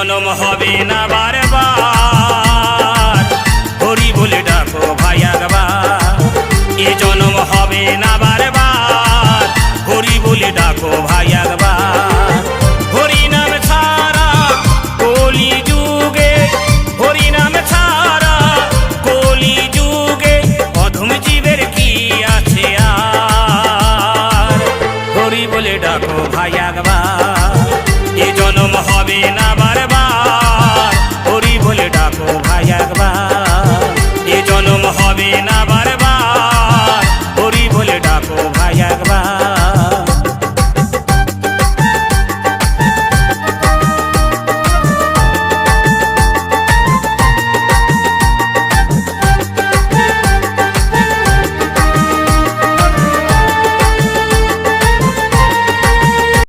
জনম হবে না বারবার, হরি বলে ডাকো ভাই একবার। এ জনম হবে না বারবার, হরি বলে ডাকো ভাই একবার। হরি নাম ছাড়া কলি যুগে, হরি নাম ছাড়া কলি যুগে অধম জীবের কি আছে আর। হরি বলে ডাকো ভাই একবার, এ জনম হবে না বারবার, হরি বলে ডাকো ভাই একবার।